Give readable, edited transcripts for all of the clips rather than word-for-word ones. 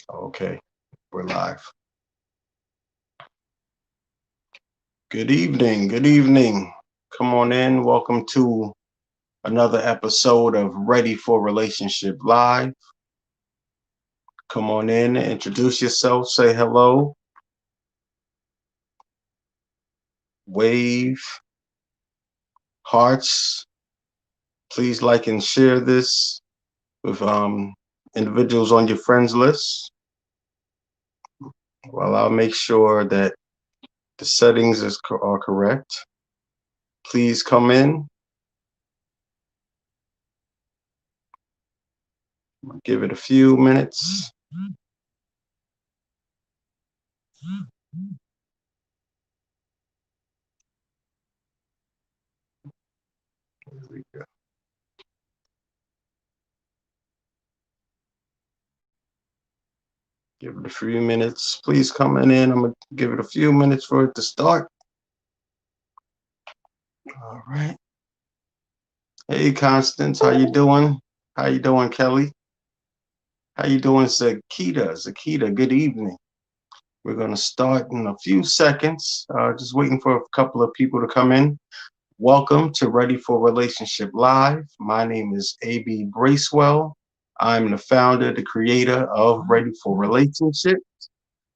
Okay, we're live. Good evening. Good evening. Come on in. Welcome to another episode of Ready for Relationship Live. Come on in, introduce yourself, say hello, wave, hearts. Please like and share this with individuals on your friends list. Well, I'll make sure that the settings are correct. Please come in. Give it a few minutes. Here we go. Give it a few minutes. Please come in. I'm gonna give it a few minutes for it to start. All right. Hey, Constance, how you doing? How you doing, Kelly? How you doing, Zakita? Zakita, good evening. We're gonna start in a few seconds. Just waiting for a couple of people to come in. Welcome to Ready for Relationship Live. My name is AB Bracewell. I'm the founder, the creator of Ready for Relationship.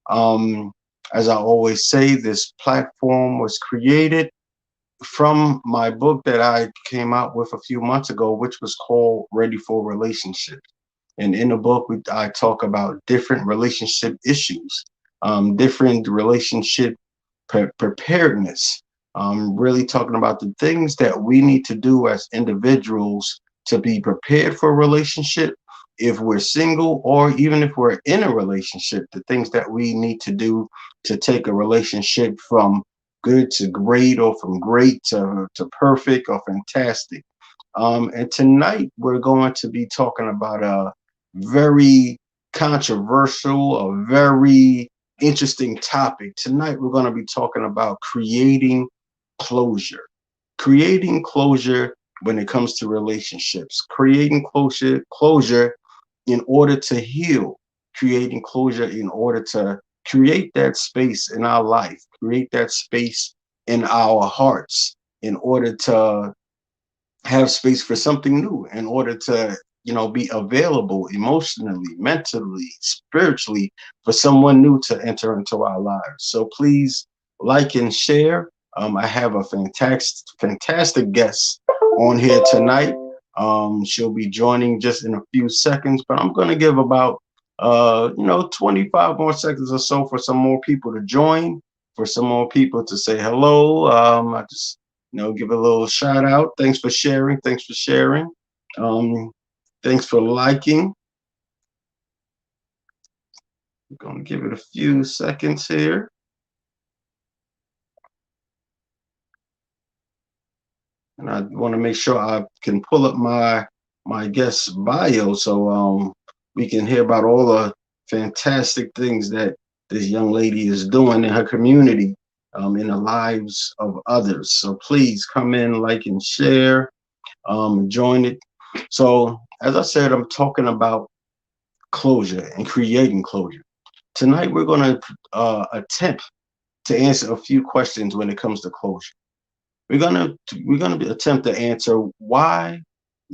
Um, as I always say, this platform was created from my book that I came out with a few months ago, which was called Ready for Relationship. And in the book, I talk about different relationship issues, different relationship preparedness, really talking about the things that we need to do as individuals to be prepared for a relationship. If we're single or even if we're in a relationship, the things that we need to do to take a relationship from good to great or from great to perfect or fantastic. And tonight we're going to be talking about a very controversial, a very interesting topic. Tonight we're going to be talking about creating closure. Creating closure when it comes to relationships. Creating closure in order to heal. Creating closure in order to create that space in our life, create that space in our hearts in order to have space for something new, in order to be available emotionally, mentally, spiritually for someone new to enter into our lives. So please like and share. I have a fantastic guest on here tonight. She'll be joining just in a few seconds, but I'm going to give about 25 more seconds or so for some more people to join, for some more people to say hello. I just give a little shout out. Thanks for sharing. Thanks for sharing. Um, thanks for liking. I'm gonna give it a few seconds here, and I want to make sure I can pull up my guest bio so we can hear about all the fantastic things that this young lady is doing in her community, in the lives of others. So please come in, like and share, join it. So as I said, I'm talking about closure and creating closure. Tonight, we're going to attempt to answer a few questions when it comes to closure. We're gonna attempt to answer, why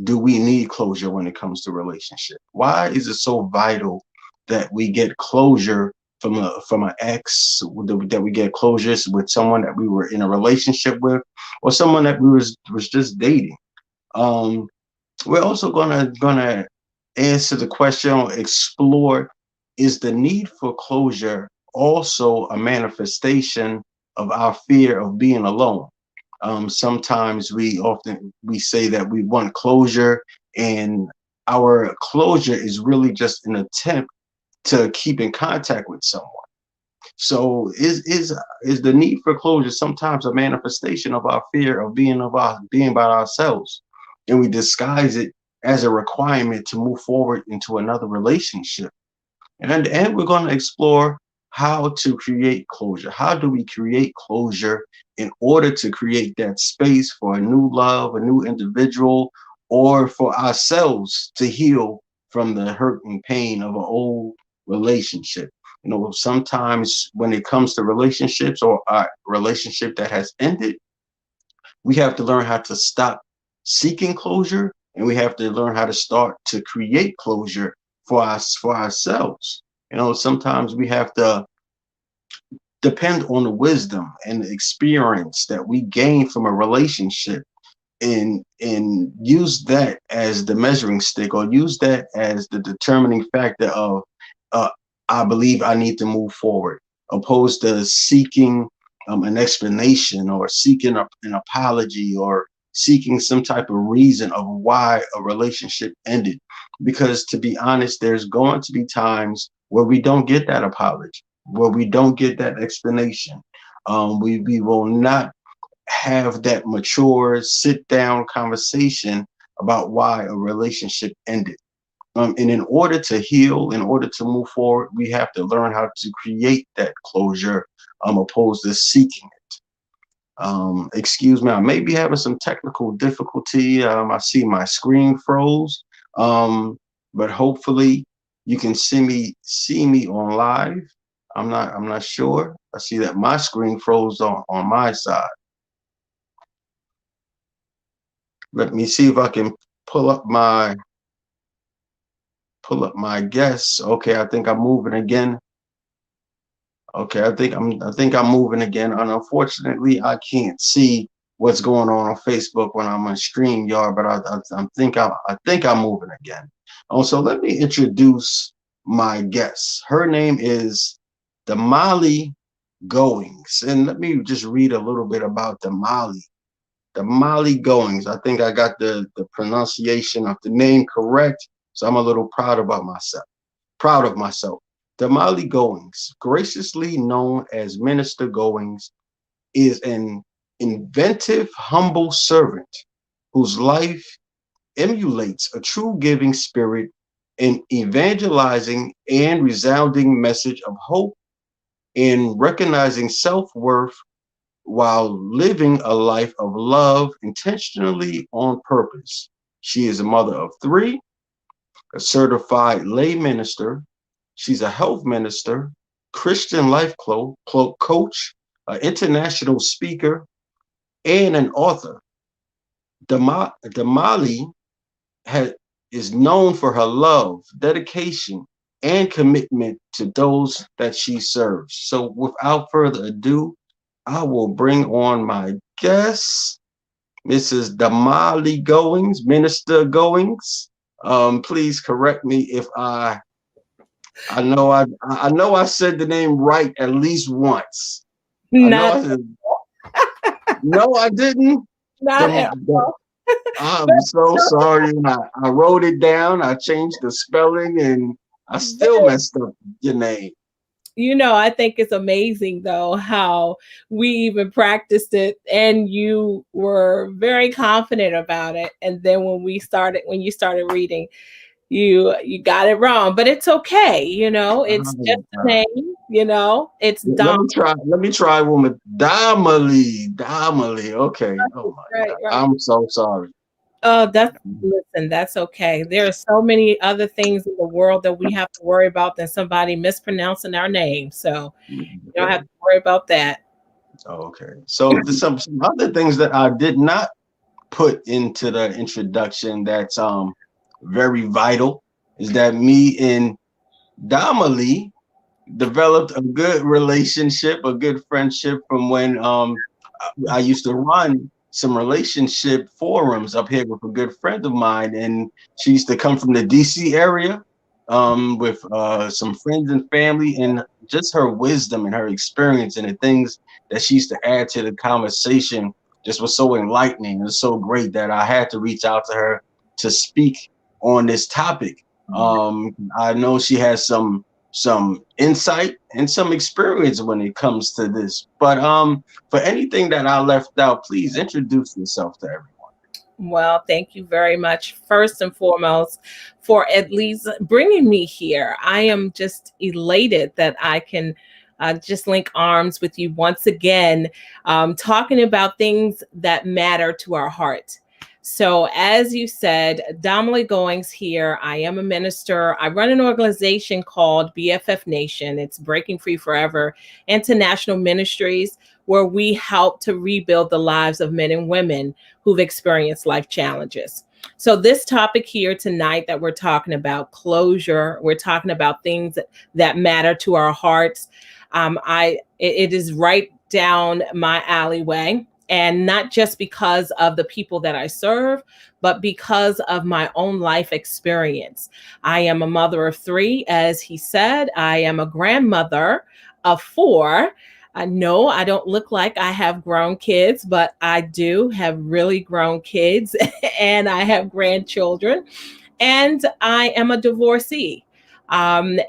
do we need closure when it comes to relationship? Why is it so vital that we get closure from an ex, that we get closures with someone that we were in a relationship with, or someone that we was just dating? Um, we're also gonna answer the question, or explore, is the need for closure also a manifestation of our fear of being alone? Sometimes we say that we want closure, and our closure is really just an attempt to keep in contact with someone. So is the need for closure sometimes a manifestation of our fear of being by ourselves, and we disguise it as a requirement to move forward into another relationship? And we're going to explore how to create closure. How do we create closure in order to create that space for a new love, a new individual, or for ourselves to heal from the hurt and pain of an old relationship. Sometimes when it comes to relationships or a relationship that has ended, we have to learn how to stop seeking closure, and we have to learn how to start to create closure for us, for ourselves. Sometimes we have to depend on the wisdom and the experience that we gain from a relationship, and use that as the measuring stick, or use that as the determining factor of, uh, I believe I need to move forward, opposed to seeking an explanation, or seeking an apology, or seeking some type of reason of why a relationship ended. Because to be honest, there's going to be times where we don't get that apology, where we don't get that explanation. We will not have that mature sit down conversation about why a relationship ended. And in order to heal, in order to move forward, we have to learn how to create that closure, opposed to seeking it. Excuse me, I may be having some technical difficulty. I see my screen froze, but hopefully you can see me on live. I'm not sure. I see that my screen froze on my side. Let me see if I can pull up my guests. Okay, I think I'm moving again. Okay, I think I'm moving again. And unfortunately, I can't see what's going on Facebook when I'm on StreamYard, but I think I'm moving again. Also, let me introduce my guest. Her name is Damali Goings, and let me just read a little bit about Damali. The Molly Goings. I think I got the pronunciation of the name correct, so I'm a little proud about myself. Proud of myself. The Molly Goings, graciously known as Minister Goings, is an inventive, humble servant whose life emulates a true giving spirit, an evangelizing and resounding message of hope, in recognizing self-worth while living a life of love intentionally on purpose. She is a mother of three, a certified lay minister. She's a health minister, Christian life coach, an international speaker, and an author. Damali has, is known for her love, dedication, and commitment to those that she serves. So without further ado, I will bring on my guest, Mrs. Damali Goings, Minister Goings. Please correct me if I know I said the name right at least once. I know Not I said no, I didn't. not at The, all. I'm so sorry. I wrote it down. I changed the spelling, and I still But messed up your name. I think it's amazing though how we even practiced it and you were very confident about it. And then when you started reading, you got it wrong. But it's okay, it's just a Uh, name, it's Let Dom. me try. Let me try one with Damali. Damali. Okay. Oh my Right, God. right. I'm so sorry. Oh, listen, that's okay. There are so many other things in the world that we have to worry about than somebody mispronouncing our name. So you don't have Okay. to worry about that. Okay. So there's some other things that I did not put into the introduction that's very vital, is that me and Damali developed a good relationship, a good friendship from when I used to run some relationship forums up here with a good friend of mine, and she used to come from the DC area with some friends and family, and just her wisdom and her experience and the things that she used to add to the conversation just was so enlightening and so great that I had to reach out to her to speak on this topic. I know she has some insight and some experience when it comes to this. But for anything that I left out, please introduce yourself to everyone. Well, thank you very much, first and foremost, for at least bringing me here. I am just elated that I can just link arms with you once again, talking about things that matter to our heart. So, as you said, Domily Goings here. I am a minister. I run an organization called BFF Nation. It's Breaking Free Forever International Ministries, where we help to rebuild the lives of men and women who've experienced life challenges. So, this topic here tonight that we're talking about, closure, we're talking about things that matter to our hearts. It is right down my alleyway, and not just because of the people that I serve, but because of my own life experience. I am a mother of three, as he said. I am a grandmother of four. No, I don't look like I have grown kids, but I do have really grown kids and I have grandchildren, and I am a divorcee. And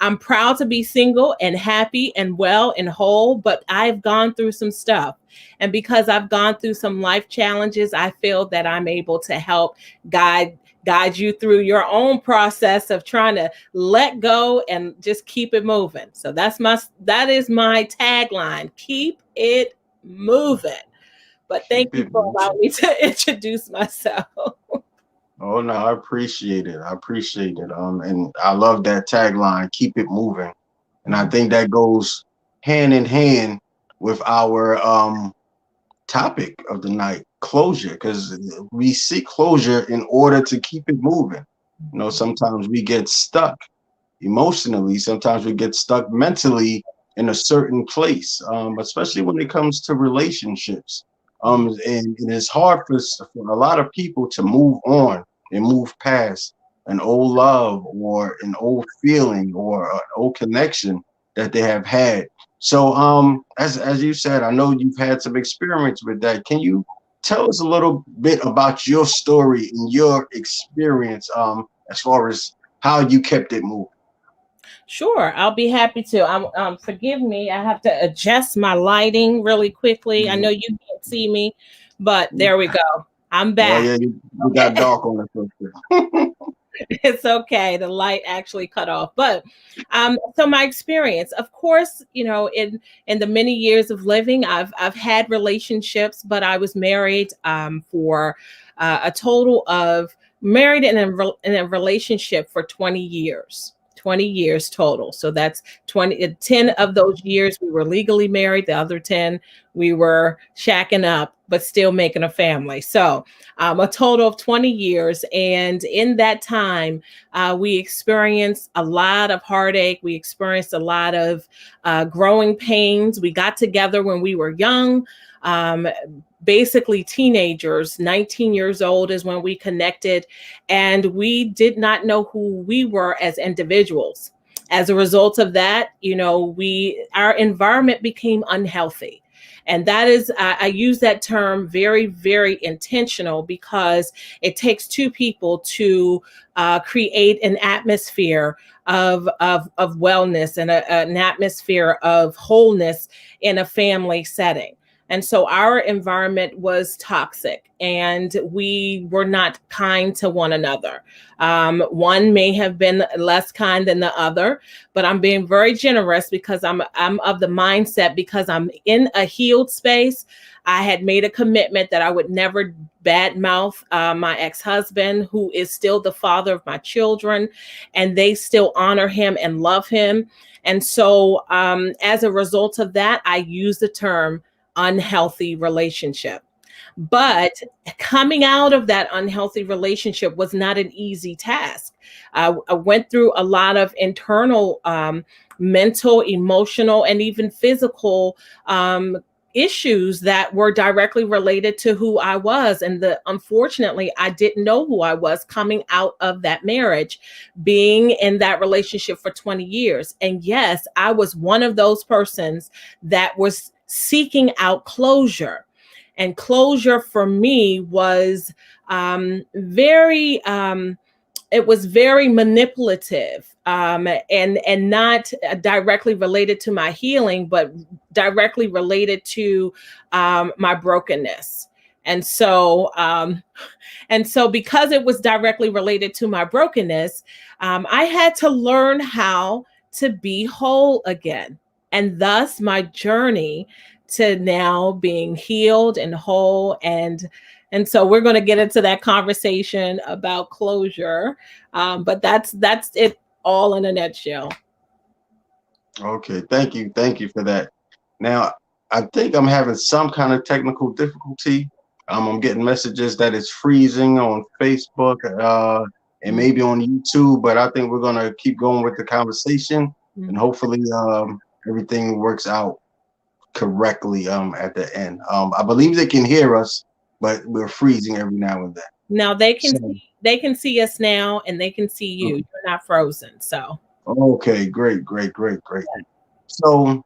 I'm proud to be single and happy and well and whole, but I've gone through some stuff. And because I've gone through some life challenges, I feel that I'm able to help guide guide you through your own process of trying to let go and just keep it moving. So that is my tagline. Keep it moving. But thank Keep you it for moving. allowing me to introduce myself. Oh no, I appreciate it. I appreciate it. And I love that tagline, keep it moving. And I think that goes hand in hand with our topic of the night, closure, because we seek closure in order to keep it moving. You know, sometimes we get stuck emotionally, sometimes we get stuck mentally in a certain place, especially when it comes to relationships. And it's hard for a lot of people to move on and move past an old love or an old feeling or an old connection that they have had. So, as you said, I know you've had some experience with that. Can you tell us a little bit about your story and your experience, as far as how you kept it moving? Sure, I'll be happy to. Forgive me, I have to adjust my lighting really quickly. I know you can't see me, but there we go. I'm Yeah, back. yeah, you got dark on the picture. It's okay. The light actually cut off. But so my experience, of course, in the many years of living, I've had relationships, but I was married for a total of married in a relationship for 20 years. 20 years total. So that's 10 of those years we were legally married. The other 10 we were shacking up, but still making a family. So a total of 20 years. And in that time, we experienced a lot of heartache. We experienced a lot of growing pains. We got together when we were young. Um, Basically teenagers. 19 years old is when we connected, and we did not know who we were as individuals. As a result of that, we our environment became unhealthy. And that is, I use that term very, very intentional, because it takes two people to create an atmosphere of wellness and an atmosphere of wholeness in a family setting. And so our environment was toxic, and we were not kind to one another. One may have been less kind than the other, but I'm being very generous because I'm of the mindset, because I'm in a healed space. I had made a commitment that I would never badmouth my ex-husband, who is still the father of my children, and they still honor him and love him. And so, as a result of that, I use the term unhealthy relationship. But coming out of that unhealthy relationship was not an easy task. I went through a lot of internal, mental, emotional, and even physical issues that were directly related to who I was. And unfortunately, I didn't know who I was coming out of that marriage, being in that relationship for 20 years. And yes, I was one of those persons that was seeking out closure. And closure for me was very it was very manipulative, and not directly related to my healing, but directly related to my brokenness. And so, because it was directly related to my brokenness, I had to learn how to be whole again. And thus, my journey to now being healed and whole And so we're going to get into that conversation about closure. But that's it all in a nutshell. Okay, thank you for that. Now, I think I'm having some kind of technical difficulty. I'm getting messages that it's freezing on Facebook, and maybe on YouTube, but I think we're gonna keep going with the conversation, and Mhm. hopefully, everything works out correctly, at the end. I believe they can hear us, but we're freezing every now and then. Now So, they can see us now and they can see you. okay, You're not frozen. So okay, great, great, great, great. So,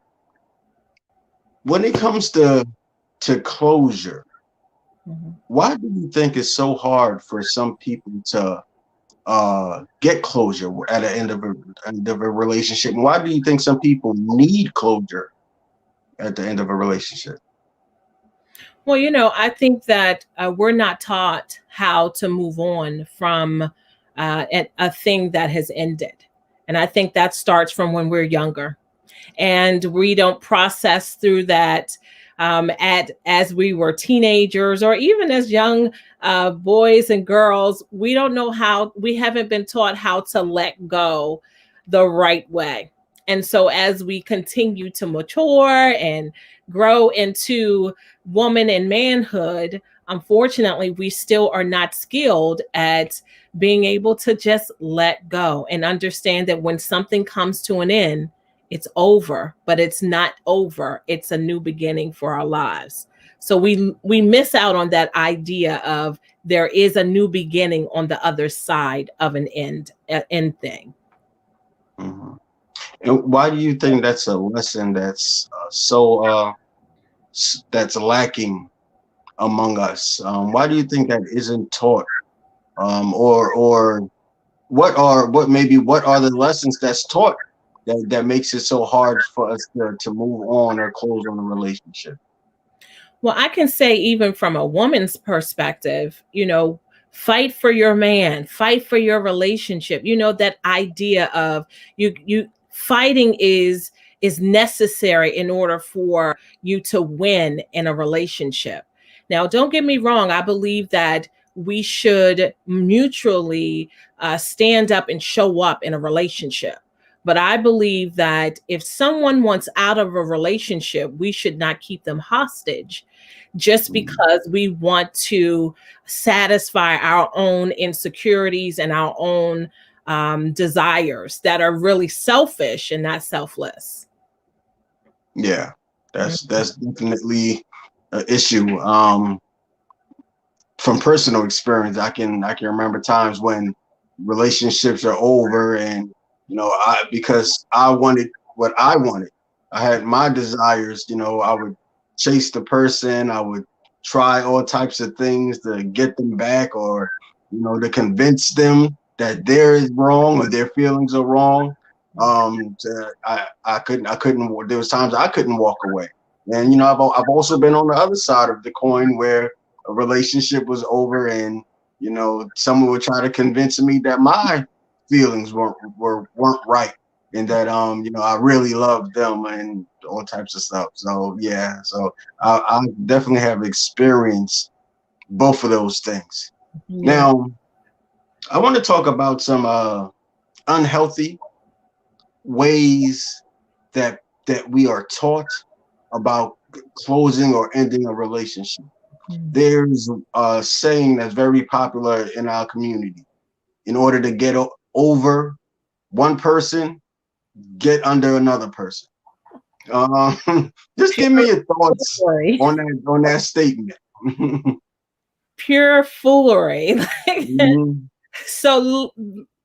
when it comes to closure, mhm. why do you think it's so hard for some people to get closure at the end of a relationship? And why do you think some people need closure at the end of a relationship? Well, I think that we're not taught how to move on from a thing that has ended. And I think that starts from when we're younger, and we don't process through that at as we were teenagers or even as young boys and girls. We don't know how, we haven't been taught how to let go the right way. And so as we continue to mature and grow into woman and manhood, unfortunately we still are not skilled at being able to just let go and understand that when something comes to an end, it's over, but it's not over. It's a new beginning for our lives. So we miss out on that idea of there is a new beginning on the other side of an end thing. Mhm. And why do you think that's a lesson that's that's lacking among us? Why do you think that isn't taught? Or what are the lessons that's taught that makes it so hard for us to move on or close on a relationship? Well, I can say, even from a woman's perspective, fight for your man, fight for your relationship. That idea of you fighting is necessary in order for you to win in a relationship. Now, don't get me wrong, I believe that we should mutually stand up and show up in a relationship. But I believe that if someone wants out of a relationship, we should not keep them hostage just Mhm. because we want to satisfy our own insecurities and our own desires that are really selfish and not selfless. Yeah, Mhm. that's definitely an issue. From personal experience, I can remember times when relationships are over, and I because I wanted what I wanted. I had my desires. I would chase the person. I would try all types of things to get them back, or to convince them that they're is wrong or their feelings are wrong. I couldn't. There was times I couldn't walk away, and I've also been on the other side of the coin where a relationship was over, and someone would try to convince me that my feelings weren't right, and that I really loved them and all types of stuff. So yeah, so I definitely have experienced both of those things. Yeah. Now I want to talk about some unhealthy ways that we are taught about closing or ending a relationship. Mhm. There's a saying that's very popular in our community. In order to get over one person, get under another person. Just give me Pure your thoughts foolery. on that statement. Pure foolery. Mhm. So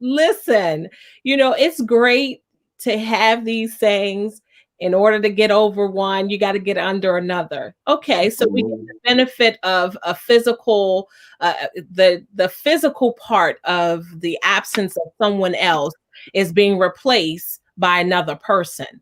listen, it's great to have these sayings. In order to get over one, you got to get under another. Okay, so we get the benefit of a physical, the physical part of the absence of someone else is being replaced by another person.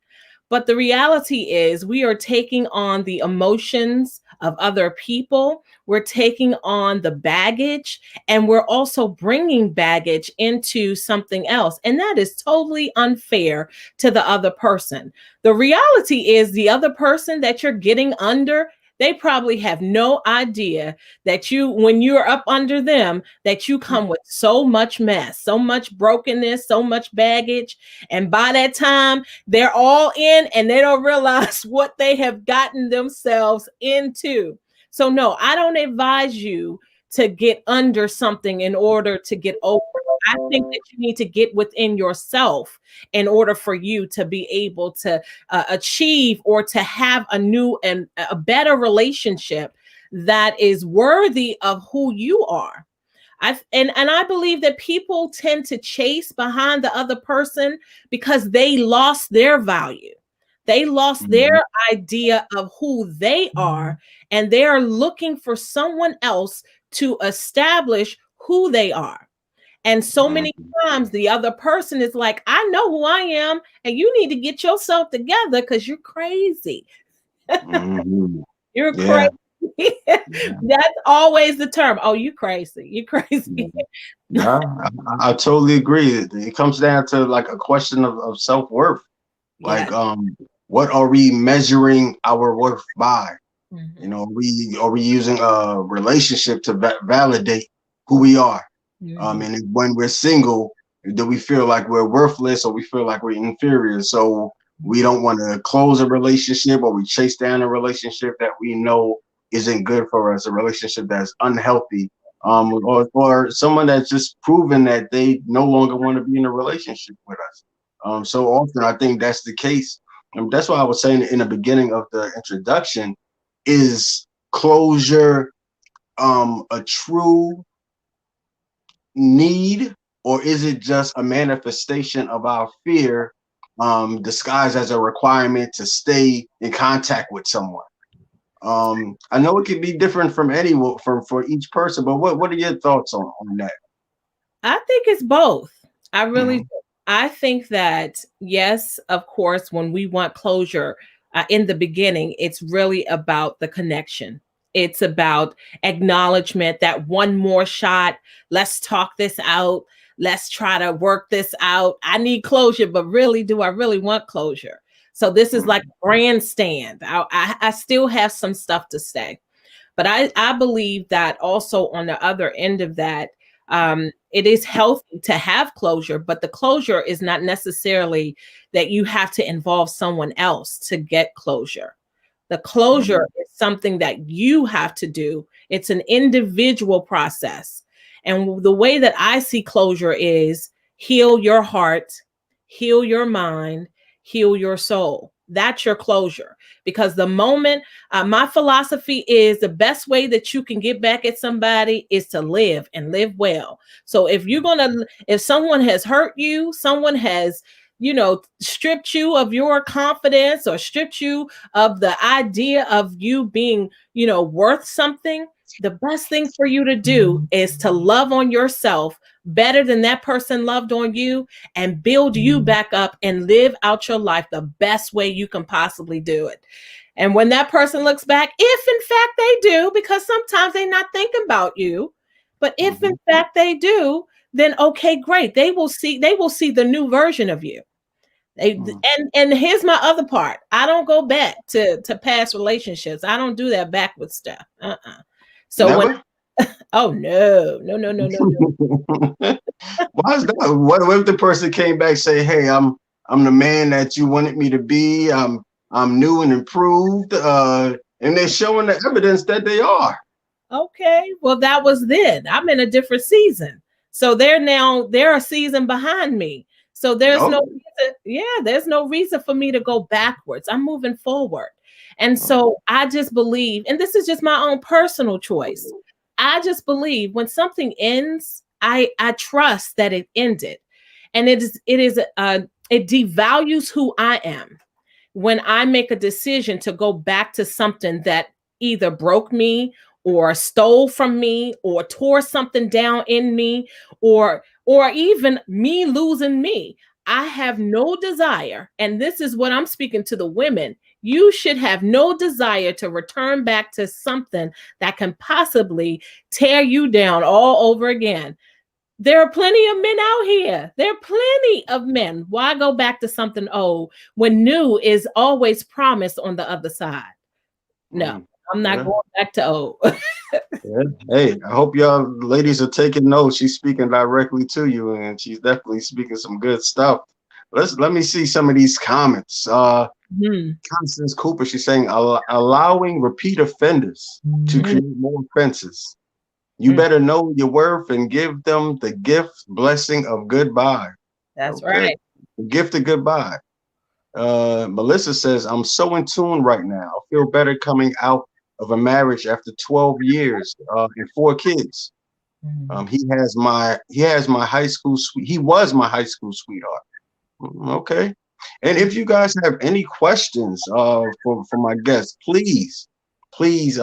But the reality is, we are taking on the emotions of other people. We're taking on the baggage, and we're also bringing baggage into something else. And that is totally unfair to the other person. The reality is, the other person that you're getting under, They probably have no idea that you, when you're up under them, that you come with so much mess, so much brokenness, so much baggage. And by that time, they're all in and they don't realize what they have gotten themselves into. So, no, I don't advise you to get under something in order to get over it. I think that you need to get within yourself in order for you to be able to achieve or to have a new and a better relationship that is worthy of who you are. And I believe that people tend to chase behind the other person because they lost their value. They lost Mhm. their idea of who they are, and they are looking for someone else to establish who they are. And so many Mhm. times the other person is like, I know who I am, and you need to get yourself together because you're crazy. Mhm. You're crazy. Yeah. Yeah. That's always the term. Oh, you crazy. You crazy. Mhm. Yeah. I totally agree. It comes down to like a question of self-worth. Yeah. Like, what are we measuring our worth by? You Mhm. know, are we using a relationship to validate who we are? Mhm. And when we're single, do we feel like we're worthless or we feel like we're inferior? So we don't want to close a relationship or we chase down a relationship that we know isn't good for us, a relationship that's unhealthy, or someone that's just proven that they no longer want to be in a relationship with us. So often I think that's the case. And that's why I was saying in the beginning of the introduction, is closure a true need, or is it just a manifestation of our fear, disguised as a requirement to stay in contact with someone? I know it can be different from anyone, from for each person, but what are your thoughts on that? I think it's both. I really Mm-hmm. do. I think that, yes, of course, when we want closure in the beginning, it's really about the connection. It's about acknowledgement, that one more shot. Let's talk this out. Let's try to work this out. I need closure, but really, do I really want closure? So this is like a grandstand. I still have some stuff to say. But I believe that also on the other end of that, it is healthy to have closure, but the closure is not necessarily that you have to involve someone else to get closure. The closure Mm-hmm. is something that you have to do. It's an individual process. And the way that I see closure is heal your heart, heal your mind, heal your soul. That's your closure. Because the moment, my philosophy is the best way that you can get back at somebody is to live and live well. So if you're going to, if someone has hurt you, someone has, stripped you of your confidence or stripped you of the idea of you being, worth something, the best thing for you to do is to love on yourself better than that person loved on you and build you back up and live out your life the best way you can possibly do it. And when that person looks back, if in fact they do, because sometimes they're not thinking about you, but if in Mm-hmm. fact they do, then okay, great. They will see the new version of you. And here's my other part. I don't go back to past relationships. I don't do that backward stuff. So when Never. oh no, no, no, no, no, no. Why is that? What if the person came back and say, "Hey, I'm the man that you wanted me to be. I'm new and improved," and they're showing the evidence that they are. Okay, well, that was then. I'm in a different season. So they're a season behind me. So there's no Oh, reason, yeah, there's no reason for me to go backwards. I'm moving forward. And okay. so I just believe, and this is just my own personal choice. I just believe when something ends, I trust that it ended. And it devalues who I am when I make a decision to go back to something that either broke me or stole from me or tore something down in me or even me losing me. I have no desire, and this is what I'm speaking to the women. You should have no desire to return back to something that can possibly tear you down all over again. There are plenty of men out here. There are plenty of men. Why go back to something old when new is always promised on the other side? No. I'm not Yeah. going back to old. Yeah. Hey, I hope y'all ladies are taking notes. She's speaking directly to you, and she's definitely speaking some good stuff. Let me see some of these comments. Mhm. Constance Cooper, she's saying allowing repeat offenders to Mhm. create more offenses. You Mm. better know your worth and give them the gift blessing of goodbye. That's Okay. right. The gift of goodbye. Melissa says, I'm so in tune right now. I feel better coming out of a marriage after 12 years and 4 kids. Mhm. He has my high school sweet. He was my high school sweetheart. Okay. And if you guys have any questions for my guests, please please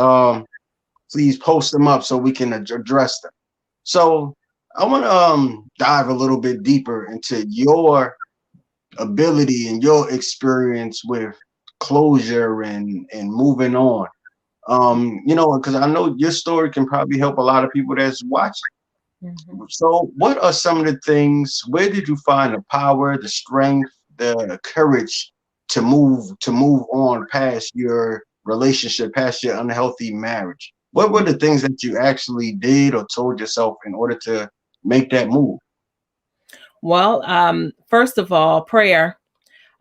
post them up so we can address them. So I want to dive a little bit deeper into your ability and your experience with closure and moving on. Because I know your story can probably help a lot of people that's watching. Mhm. So, what are some of the things? Where did you find the power, the strength, the courage to move on past your relationship, past your unhealthy marriage? What were the things that you actually did or told yourself in order to make that move? Well, first of all, prayer.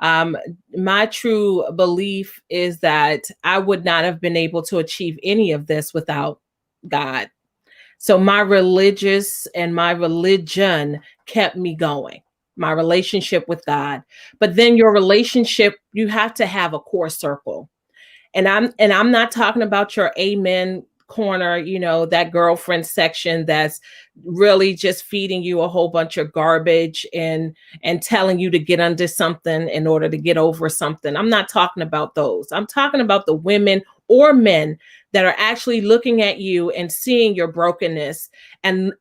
Um, my true belief is that I would not have been able to achieve any of this without God. So my religious and my religion kept me going. My relationship with God. But then your relationship, you have to have a core circle. And I'm not talking about your amen corner, that girlfriend section that's really just feeding you a whole bunch of garbage and telling you to get under something in order to get over something. I'm not talking about those. I'm talking about the women or men that are actually looking at you and seeing your brokenness and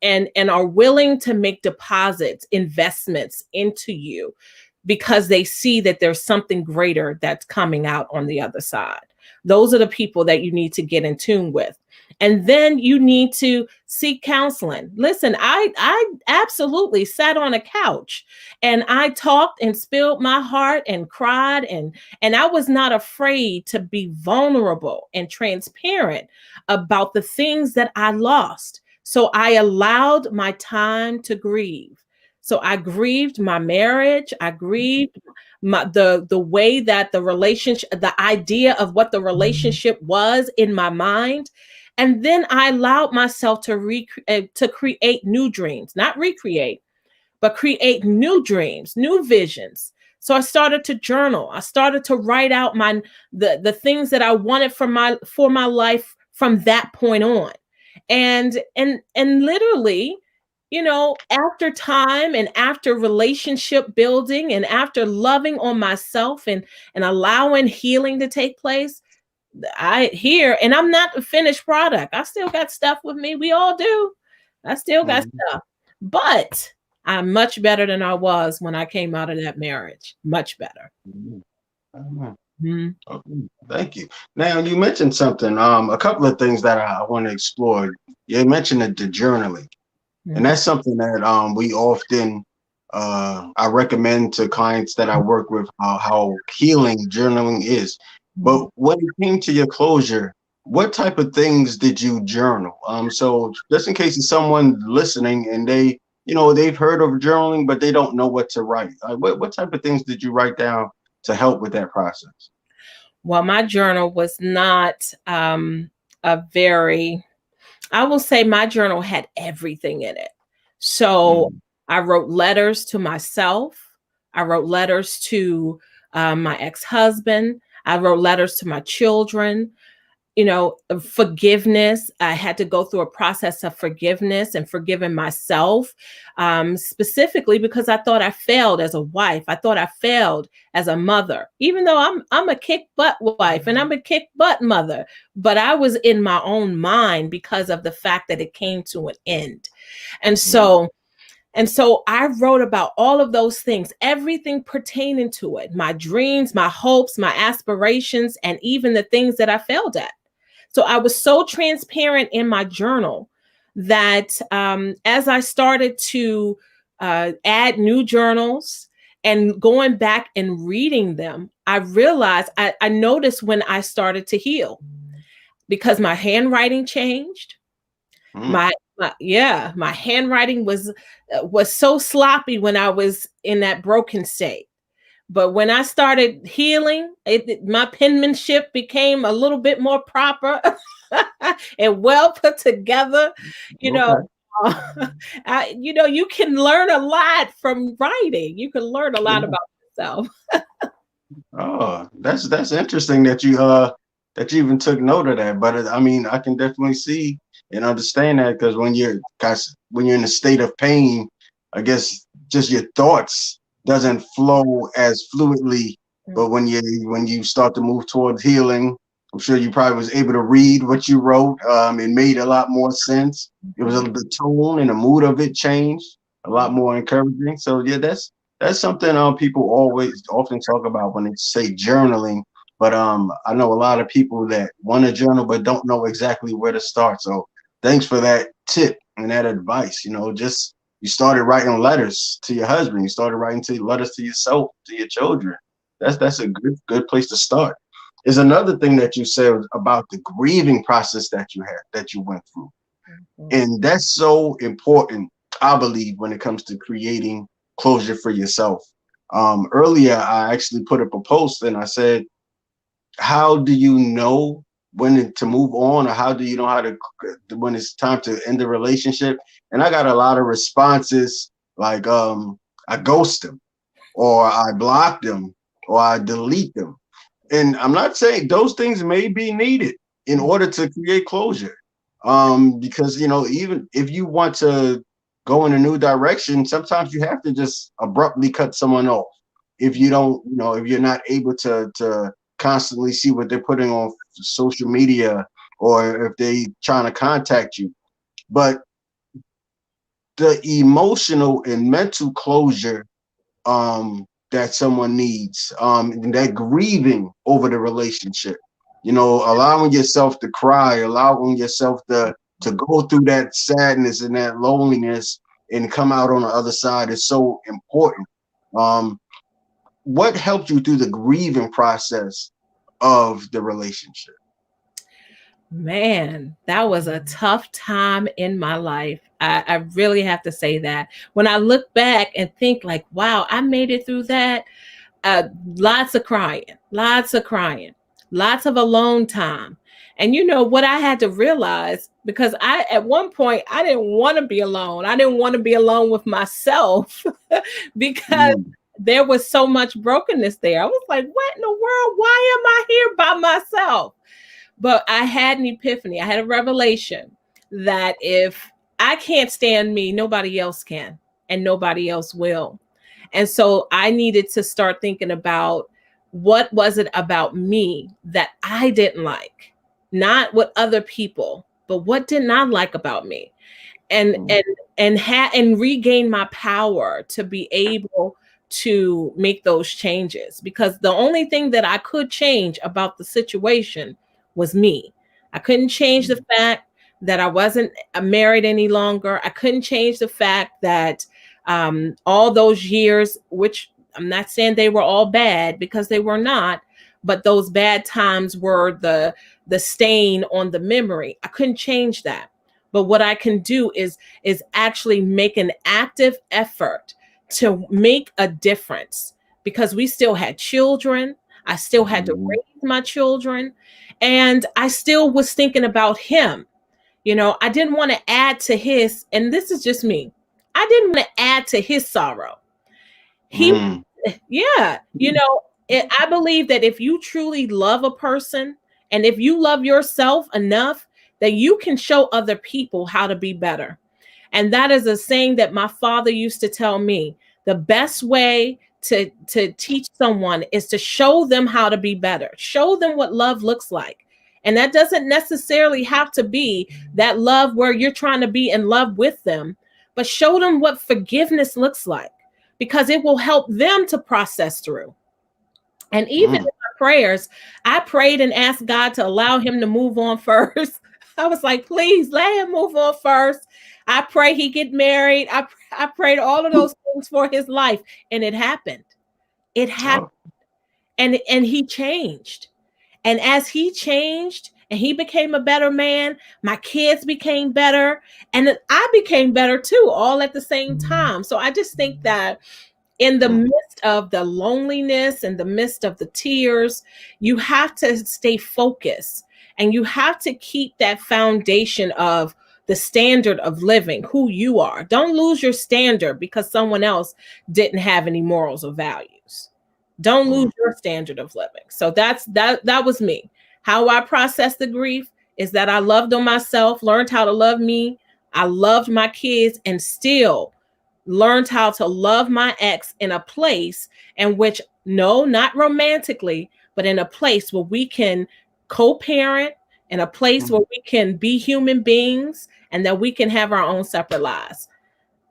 are willing to make deposits, investments into you because they see that there's something greater that's coming out on the other side. Those are the people that you need to get in tune with. And then you need to seek counseling. Listen, I absolutely sat on a couch and I talked and spilled my heart and cried and I was not afraid to be vulnerable and transparent about the things that I lost. So I allowed my time to grieve. So I grieved my marriage. I grieved the way that the relationship, the idea of what the relationship was in my mind. And then I allowed myself to create new dreams, not recreate, but create new dreams, new visions. So I started to journal. I started to write out the things that I wanted for my life from that point on. And literally, after time and after relationship building and after loving on myself and allowing healing to take place, I here and I'm not a finished product. I still got stuff with me. We all do. I still got Mhm. stuff. But I'm much better than I was when I came out of that marriage. Much better. Mhm. Mhm. Mhm. Okay, thank you. Now you mentioned something, a couple of things that I want to explore. You mentioned the journaling. And Mhm. that's something that we often I recommend to clients that I work with how healing journaling is. Mhm. But when it came to your closure, what type of things did you journal? So just in case it's someone listening and they've heard of journaling but they don't know what to write. What type of things did you write down to help with that process? Well, my journal was not a very, I will say my journal had everything in it. So Mm, I wrote letters to myself. I wrote letters to my ex husband. I wrote letters to my children. Forgiveness. I had to go through a process of forgiveness and forgiving myself, specifically because I thought I failed as a wife. I thought I failed as a mother, even though I'm a kick butt wife and I'm a kick butt mother. But I was in my own mind because of the fact that it came to an end, and mm, so. And so I wrote about all of those things, everything pertaining to it, my dreams, my hopes, my aspirations, and even the things that I failed at. So I was so transparent in my journal that as I started to add new journals and going back and reading them, I realized I noticed when I started to heal. because my handwriting changed. Mm. My handwriting was so sloppy when I was in that broken state. But when I started healing, my penmanship became a little bit more proper and well put together. You know, Okay. you can learn a lot from writing. You can learn a lot Yeah. about yourself. Oh, that's interesting that you even took note of that. But I mean, I can definitely see and understand that because when you're in a state of pain, I guess just your thoughts doesn't flow as fluidly. But when you start to move towards healing, I'm sure you probably was able to read what you wrote. It made a lot more sense. It was the tone and the mood of it changed a lot more encouraging. So yeah, that's something people always often talk about when they say journaling. But I know a lot of people that want to journal but don't know exactly where to start. So thanks for that tip and that advice. Just you started writing letters to your husband. You started writing letters to yourself, to your children. That's a good place to start. Is another thing that you said about the grieving process that you went through, and that's so important, I believe, when it comes to creating closure for yourself. Earlier, I actually put up a post and I said, how do you know when to move on, or how do you know when it's time to end the relationship? And I got a lot of responses like, I ghost them, or I block them, or I delete them. And I'm not saying those things may be needed in order to create closure. Because even if you want to go in a new direction, sometimes you have to just abruptly cut someone off. If you don't, if you're not able to constantly see what they're putting on social media, or if they trying to contact you. But the emotional and mental closure that someone needs, and that grieving over the relationship, allowing yourself to cry, allowing yourself to go through that sadness and that loneliness and come out on the other side is so important. um, what helped you through the grieving process of the relationship? Man, that was a tough time in my life. I really have to say that. When I look back and think like, wow, I made it through that. uh, Lots of crying, lots of crying, lots of alone time. And you know what I had to realize, because at one point I didn't want to be alone. I didn't want to be alone with myself because Mm, there was so much brokenness there. I was like, what in the world? Why am I here by myself? But I had an epiphany. I had a revelation that if I can't stand me, nobody else can, and nobody else will. And so I needed to start thinking about what was it about me that I didn't like, not what other people, but what did not like about me, and mm, and regain my power to be able to make those changes, because the only thing that I could change about the situation was me. I couldn't change the mm, fact that I wasn't married any longer. I couldn't change the fact that all those years, which I'm not saying they were all bad because they were not, but those bad times were the stain on the memory. I couldn't change that. But what I can do is actually make an active effort to make a difference, because we still had children. I still had to mm, raise my children, and I still was thinking about him. I didn't want to add to his, and this is just me. I didn't want to add to his sorrow. He mm, Yeah, I believe that if you truly love a person, and if you love yourself enough, that you can show other people how to be better. And that is a saying that my father used to tell me. The best way to teach someone is to show them how to be better. Show them what love looks like. And that doesn't necessarily have to be that love where you're trying to be in love with them, but show them what forgiveness looks like, because it will help them to process through. And even in mm. my prayers, I prayed and asked God to allow him to move on first. I was like, please let him move on first. I pray he get married. I prayed all of those things for his life, and it happened. It happened, Oh, and he changed. And as he changed, and he became a better man. My kids became better, and I became better too, all at the same time. So I just think that in the Mm, midst of the loneliness and the midst of the tears, you have to stay focused, and you have to keep that foundation of the standard of living, who you are. Don't lose your standard because someone else didn't have any morals or values. Don't lose mm, your standard of living. So that was me. How I processed the grief is that I loved on myself, learned how to love me. I loved my kids, and still learned how to love my ex in a place in which, no, not romantically, but in a place where we can co-parent, in a place where mm. we can be human beings, and that we can have our own separate lives.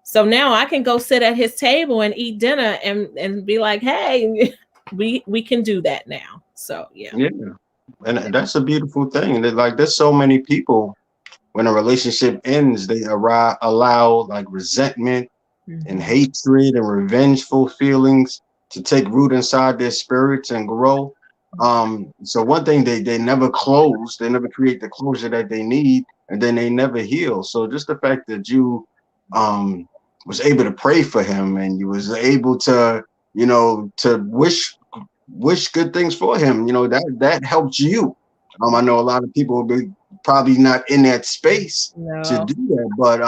So now I can go sit at his table and eat dinner and be like, hey, we can do that now. So yeah. Yeah, and that's a beautiful thing. And like, there's so many people when a relationship ends, they allow like resentment and Mhm. hatred and revengeful feelings to take root inside their spirits and grow. So one thing, they never close, they never create the closure that they need, and then they never heal. So just the fact that you um was able to pray for him, and you was able to, to wish good things for him, that helped you. I know a lot of people will be probably not in that space to No. do that, but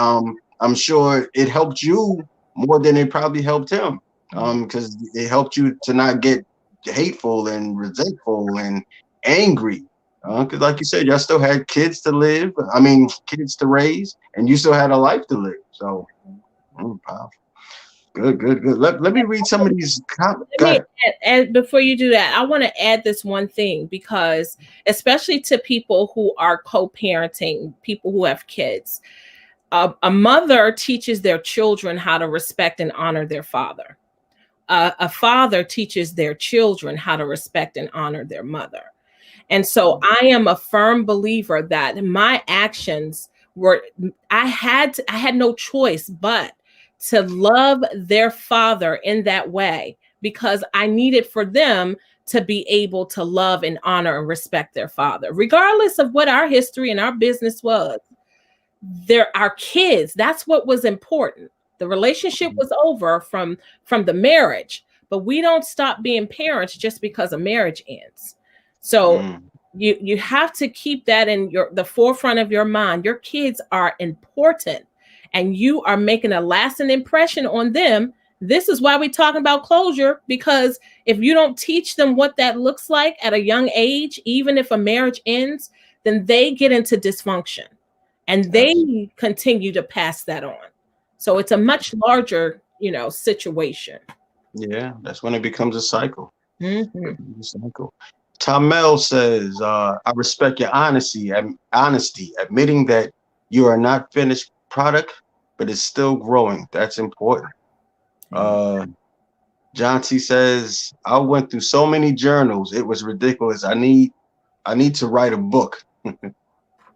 I'm sure it helped you more than it probably helped him, because it helped you to not get hateful and resentful and angry. Because, like you said, y'all still had kids to live. I mean, kids to raise, and you still had a life to live. So, powerful. Good, good, good. Let me read some of these. Let Go me ahead. add, before you do that, I want to add this one thing, because especially to people who are co-parenting, people who have kids, a mother teaches their children how to respect and honor their father. A father teaches their children how to respect and honor their mother. And so I am a firm believer that my actions were, I had no choice but to love their father in that way, because I needed for them to be able to love and honor and respect their father, regardless of what our history and our business was. They're our kids. That's what was important. The relationship was over from the marriage, but we don't stop being parents just because a marriage ends. So Mm, you have to keep that in the forefront of your mind. Your kids are important, and you are making a lasting impression on them. This is why we're talking about closure, because if you don't teach them what that looks like at a young age, even if a marriage ends, then they get into dysfunction, and yes. they continue to pass that on. So it's a much larger, situation. Yeah, that's when it becomes a cycle. Hmm. It becomes a cycle. Tamel says, I respect your honesty, admitting that you are not finished product, but it's still growing. That's important. Amen. Uh, John T says, I went through so many journals. It was ridiculous. I need to write a book.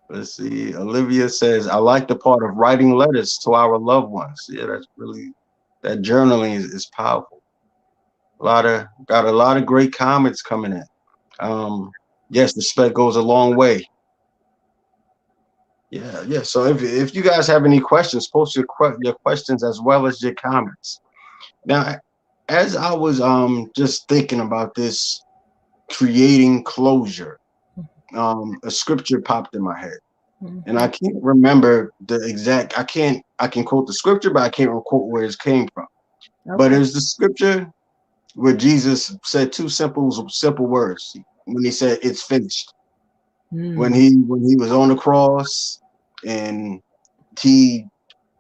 Let's see. Olivia says, I like the part of writing letters to our loved ones. Yeah, that journaling is powerful. Got a lot of great comments coming in. Yes, respect goes a long way. Yeah, yeah. So if you guys have any questions, post your questions as well as your comments. Now, as I was just thinking about this, creating closure, a scripture popped in my head, and I Mhm. can't remember the exact. I can quote the scripture, but I can't quote where it came from. But Okay. there's the scripture where Jesus said two simple words when he said, "It's finished." Mm. When he was on the cross, and he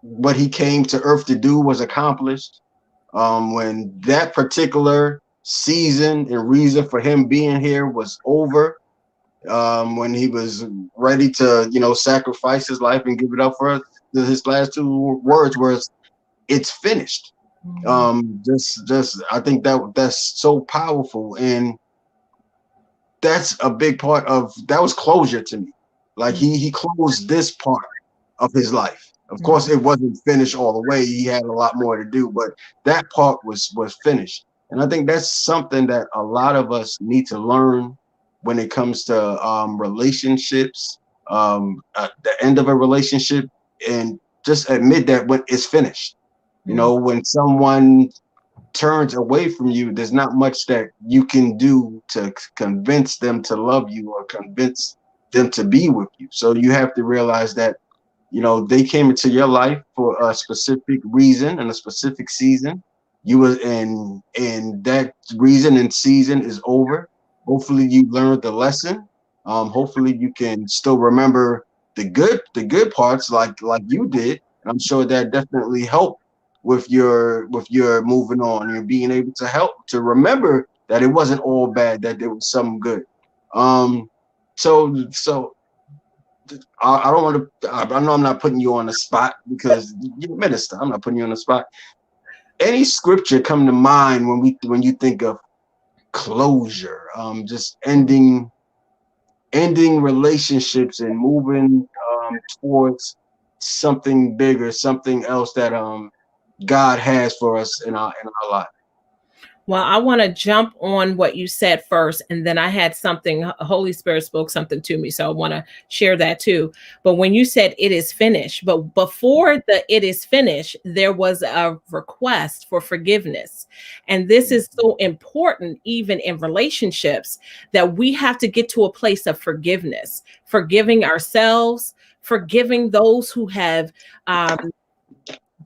what he came to earth to do was accomplished. When that particular season and reason for him being here was over, when he was ready to, sacrifice his life and give it up for us, his last two words was, "It's finished." Mm. Just I think that's so powerful, and that's a big part of that was closure to me. Like Mm. he closed this part of his life. Of course, Mm. it wasn't finished all the way. He had a lot more to do, but that part was finished. And I think that's something that a lot of us need to learn when it comes to relationships, the end of a relationship, and just admit that when it's finished. You Mm. know, when someone turns away from you, there's not much that you can do to convince them to love you or convince them to be with you. So you have to realize that, you know, they came into your life for a specific reason and a specific season. You was and that reason and season is over. Hopefully you learned the lesson. Hopefully you can still remember the good parts like you did. And I'm sure that definitely helped with your moving on. You're being able to help to remember that it wasn't all bad, that there was some good. Um so I don't want to. I know I'm not putting you on the spot because you're a minister. I'm not putting you on the spot. Any scripture come to mind when you think of closure? Just ending relationships and moving towards something bigger, something else that God has for us in our life. Well, I want to jump on what you said first, and then I had something, Holy Spirit spoke something to me. So I want to share that too. But when you said it is finished, but before the it is finished, there was a request for forgiveness. And this is so important, even in relationships, that we have to get to a place of forgiveness, forgiving ourselves, forgiving those who have um,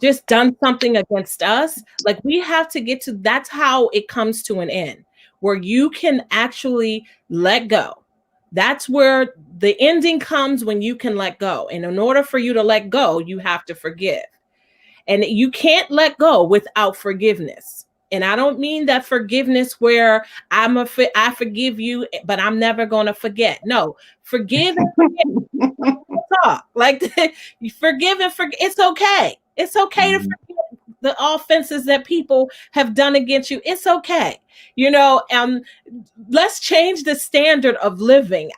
just done something against us. Like we have to get to that's how it comes to an end, where you can actually let go. That's where the ending comes, when you can let go. And in order for you to let go, you have to forgive. And you can't let go without forgiveness. And I don't mean that forgiveness where I forgive you, but I'm never going to forget. No, forgive and forget. Talk like you forgive and forget. It's okay. It's okay to Mhm. forget the offenses that people have done against you. It's okay. You know, let's change the standard of living.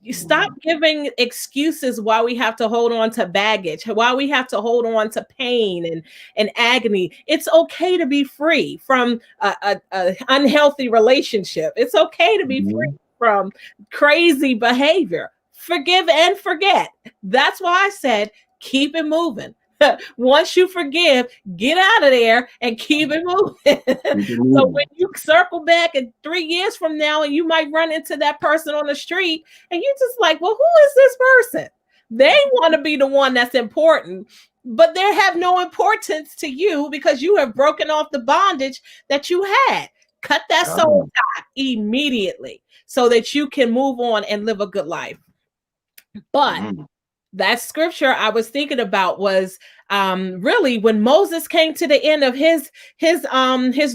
You stop giving excuses why we have to hold on to baggage, why we have to hold on to pain and agony. It's okay to be free from a unhealthy relationship. It's okay to be free Mhm. from crazy behavior. Forgive and forget. That's why I said keep it moving. Once you forgive, get out of there and keep it moving. Keep it So when moving. you circle back in 3 years from now and you might run into that person on the street and you just like, well, who is this person? They want to be the one that's important, but they have no importance to you because you have broken off the bondage that you had. Cut that soul Oh. tie immediately so that you can move on and live a good life. But Mhm. that scripture I was thinking about was really when Moses came to the end of his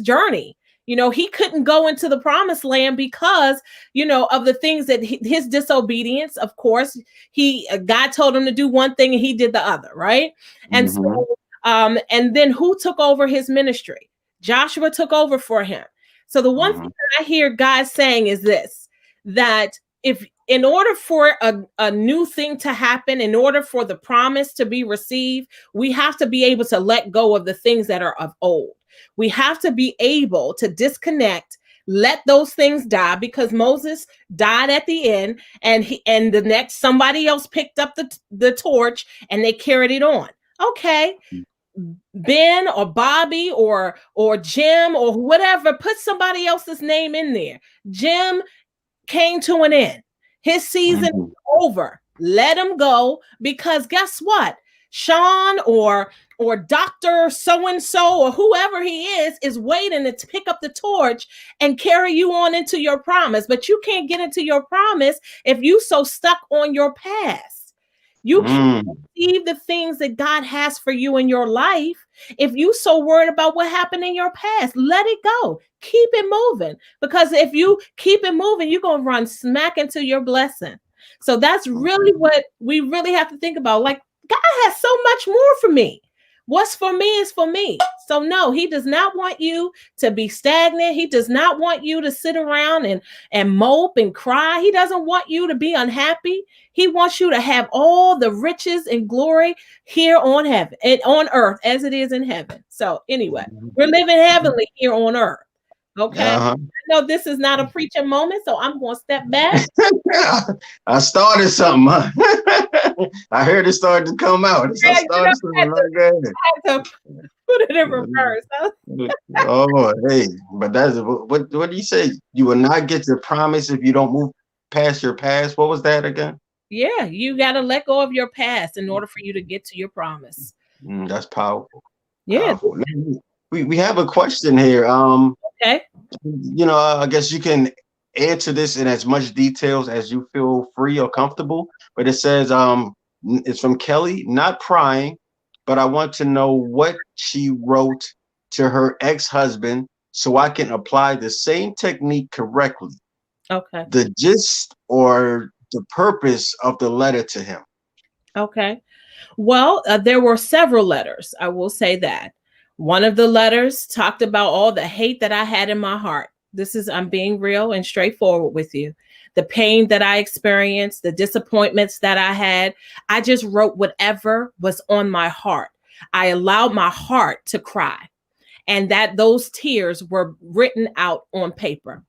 journey. You know, he couldn't go into the promised land because, you know, of the things that his disobedience. Of course, he God told him to do one thing and he did the other, right? And Mhm. so and then who took over his ministry? Joshua took over for him. So the one thing Mhm. that I hear God saying is this, that if in order for a new thing to happen, in order for the promise to be received, we have to be able to let go of the things that are of old. We have to be able to disconnect, let those things die, because Moses died at the end, and the next somebody else picked up the torch and they carried it on. Okay, Ben or Bobby or Jim or whatever, put somebody else's name in there. Jim came to an end. His season is Mhm. over. Let him go, because guess what? Sean or Dr. So and so or whoever he is waiting to pick up the torch and carry you on into your promise. But you can't get into your promise if you so stuck on your past. You can't Mm. receive the things that God has for you in your life if you so worried about what happened in your past. Let it go. Keep it moving, because if you keep it moving, you're going to run smack into your blessing. So that's really what we really have to think about. Like, God has so much more for me. What's for me is for me. So no, he does not want you to be stagnant. He does not want you to sit around and mope and cry. He doesn't want you to be unhappy. He wants you to have all the riches and glory here on heaven and on earth as it is in heaven. So anyway, we're living heavenly here on earth. Okay. Uh-huh. I know this is not a preaching moment, so I'm going to step back. I started something. Huh? I heard it started to come out. I Yeah, you know, started I had something. to, Like I had to put it in that. reverse. Huh? Oh, hey, but that's what do you say? You will not get your promise if you don't move past your past. What was that again? Yeah, you got to let go of your past in order for you to get to your promise. That's powerful. Yeah. Powerful. We have a question here. Okay. I guess you can answer this in as much details as you feel free or comfortable. But it says, it's from Kelly, not prying, but I want to know what she wrote to her ex-husband so I can apply the same technique correctly. Okay. The gist or the purpose of the letter to him. Okay. Well, there were several letters. I will say that. One of the letters talked about all the hate that I had in my heart. I'm being real and straightforward with you. The pain that I experienced, the disappointments that I had. I just wrote whatever was on my heart. I allowed my heart to cry, and that those tears were written out on paper.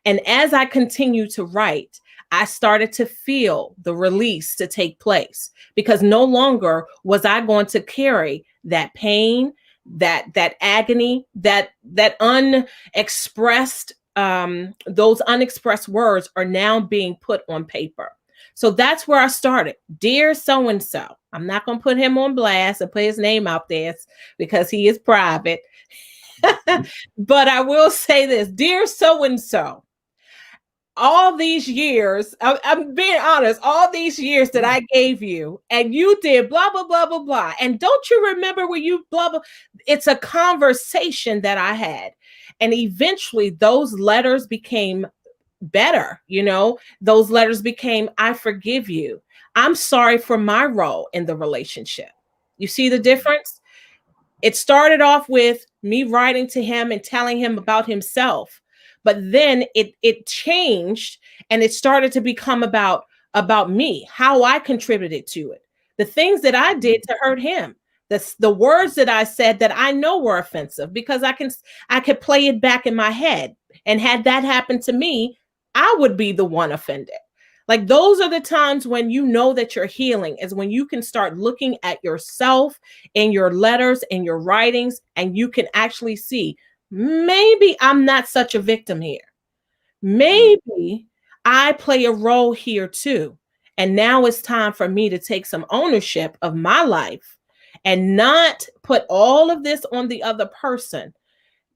And as I continued to write, I started to feel the release to take place, because no longer was I going to carry that pain, that agony, that unexpressed, those unexpressed words are now being put on paper. So that's where I started. Dear so and so. I'm not going to put him on blast and put his name out there because he is private. But I will say this, dear so and so, all these years, I'm being honest, all these years that I gave you, and you did blah, blah, blah, blah, blah. And don't you remember when you blah, blah? It's a conversation that I had. And eventually those letters became better. Those letters became, I forgive you. I'm sorry for my role in the relationship. You see the difference? It started off with me writing to him and telling him about himself, but then it changed, and it started to become about me, how I contributed to it, the things that I did to hurt him, the words that I said that I know were offensive, because I could play it back in my head, and had that happened to me, I would be the one offended. Like, those are the times when you know that you're healing, is when you can start looking at yourself in your letters and your writings, and you can actually see, maybe I'm not such a victim here. Mm, Maybe I play a role here too. And now it's time for me to take some ownership of my life and not put all of this on the other person,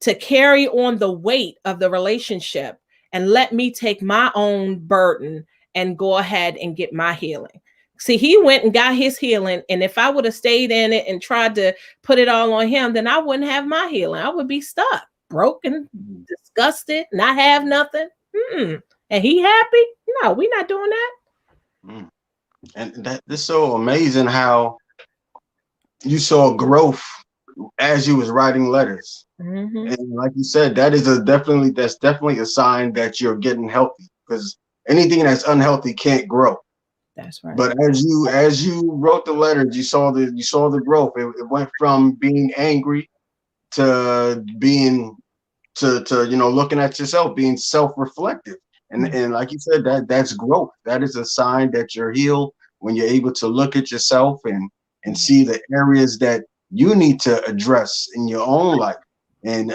to carry on the weight of the relationship, and let me take my own burden and go ahead and get my healing. See, he went and got his healing. And if I would have stayed in it and tried to put it all on him, then I wouldn't have my healing. I would be stuck, broken, mm, disgusted, not have nothing. Mm-mm. And he happy? No, we're not doing that. mm. And that it's so amazing how you saw growth as you was writing letters. Mm-hmm. And like you said, that's definitely a sign that you're getting healthy, because anything that's unhealthy can't grow. That's right. But as you wrote the letters, you saw the growth. It went from being angry to being to looking at yourself, being self-reflective. and Mm-hmm. and like you said, that's growth. That is a sign that you're healed, when you're able to look at yourself and see the areas that you need to address in your own life, and